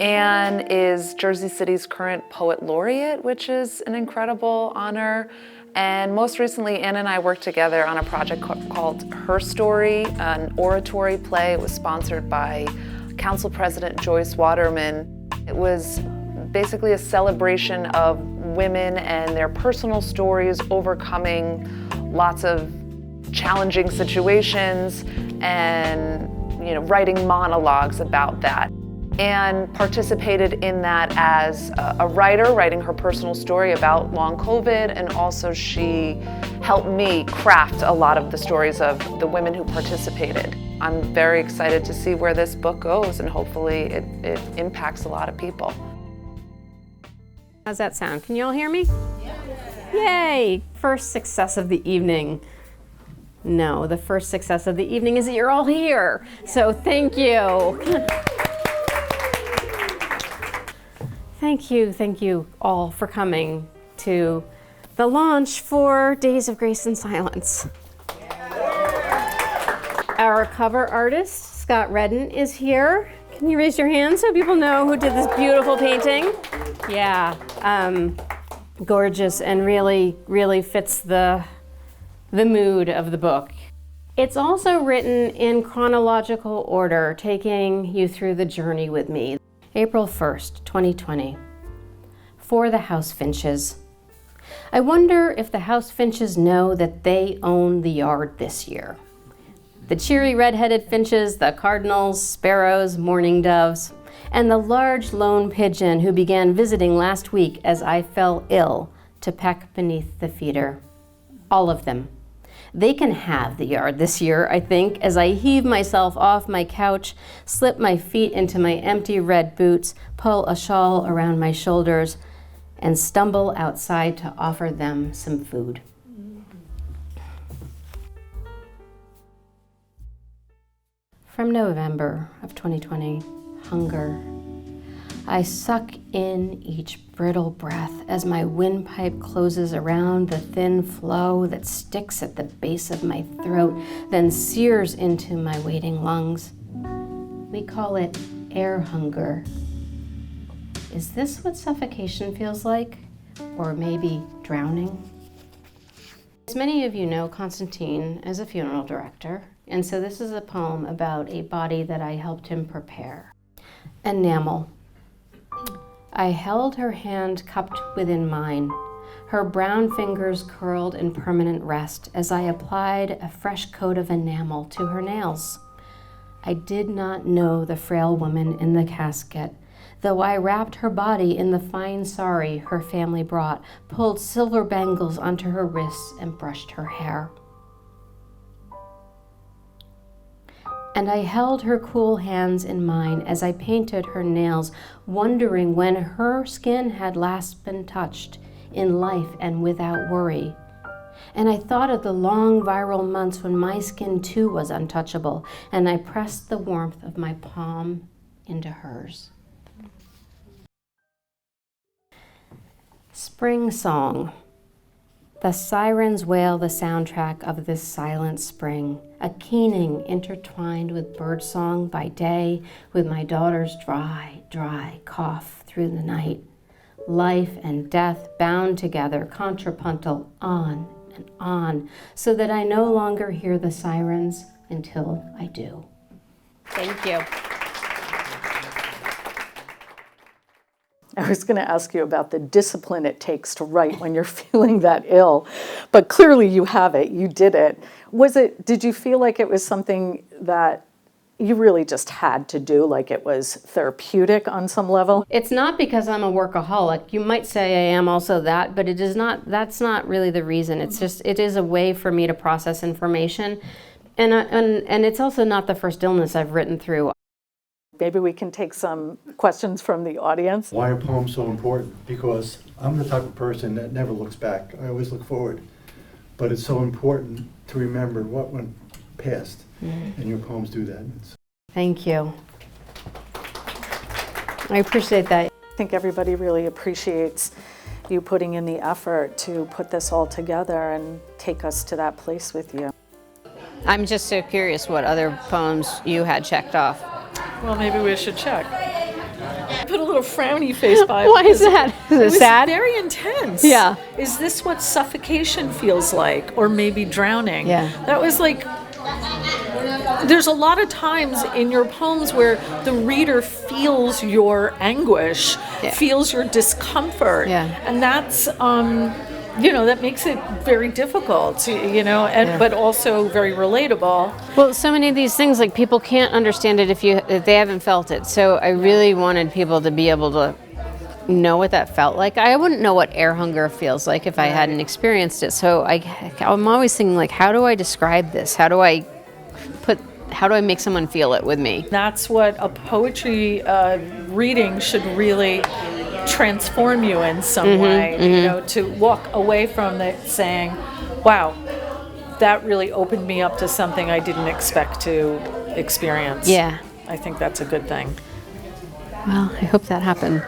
Anne is Jersey City's current Poet Laureate, which is an incredible honor. And most recently, Anne and I worked together on a project called Her Story, an oratory play. It was sponsored by Council President Joyce Waterman. It was basically a celebration of women and their personal stories, overcoming lots of challenging situations and, writing monologues about that. Anne participated in that as a writer, writing her personal story about long COVID, and also she helped me craft a lot of the stories of the women who participated. I'm very excited to see where this book goes, and hopefully it impacts a lot of people. How's that sound? Can you all hear me? Yeah. Yay! First success of the evening. No, the first success of the evening is that you're all here. So thank you. Thank you all for coming to the launch for Days of Grace and Silence. Our cover artist, Scott Redden, is here. Can you raise your hand so people know who did this beautiful painting? Yeah, gorgeous and really fits the mood of the book. It's also written in chronological order, taking you through the journey with me. April 1st, 2020. For the house finches. I wonder if the house finches know that they own the yard this year. The cheery red-headed finches, the cardinals, sparrows, mourning doves, and the large lone pigeon who began visiting last week as I fell ill to peck beneath the feeder. All of them. They can have the yard this year, I think, as I heave myself off my couch, slip my feet into my empty red boots, pull a shawl around my shoulders, and stumble outside to offer them some food. From November of 2020, hunger. I suck in each brittle breath as my windpipe closes around the thin flow that sticks at the base of my throat, then sears into my waiting lungs. We call it air hunger. Is this what suffocation feels like? Or maybe drowning? As many of you know, Constantine is a funeral director, and so this is a poem about a body that I helped him prepare. Enamel. I held her hand cupped within mine, her brown fingers curled in permanent rest as I applied a fresh coat of enamel to her nails. I did not know the frail woman in the casket, though I wrapped her body in the fine sari her family brought, pulled silver bangles onto her wrists, and brushed her hair. And I held her cool hands in mine as I painted her nails, wondering when her skin had last been touched, in life and without worry. And I thought of the long viral months when my skin too was untouchable, and I pressed the warmth of my palm into hers. Spring song. The sirens wail the soundtrack of this silent spring, a keening intertwined with birdsong by day, with my daughter's dry cough through the night. Life and death bound together, contrapuntal, on and on, so that I no longer hear the sirens until I do. Thank you. I was going to ask you about the discipline it takes to write when you're feeling that ill, but clearly you have it, you did it. Did you feel like it was something that you really just had to do, like it was therapeutic on some level? It's not because I'm a workaholic. You might say I am also that, but it is not. That's not really the reason. It's just, it is a way for me to process information. And it's also not the first illness I've written through. Maybe we can take some questions from the audience. Why are poems so important? Because I'm the type of person that never looks back. I always look forward. But it's so important to remember what went past, and your poems do that. Thank you. I appreciate that. I think everybody really appreciates you putting in the effort to put this all together and take take us to that place with you. I'm just so curious what other poems you had checked off. Well, maybe we should check. I put a little frowny face by it. Why is that? Is it It was sad? very intense. Yeah. Is this what suffocation feels like? Or maybe drowning? Yeah. That was like, there's a lot of times in your poems where the reader feels your anguish, Yeah. feels your discomfort. Yeah. And that's, that makes it very difficult, but also very relatable. Well, so many of these things, like, people can't understand it if they haven't felt it. So I really wanted people to be able to know what that felt like. I wouldn't know what air hunger feels like if I hadn't experienced it. So I'm always thinking, like, how do I describe this? How do I make someone feel it with me? That's what a poetry reading should really transform you in some way, to walk away from it saying, wow, that really opened me up to something I didn't expect to experience. Yeah. I think that's a good thing. Well, I hope that happened.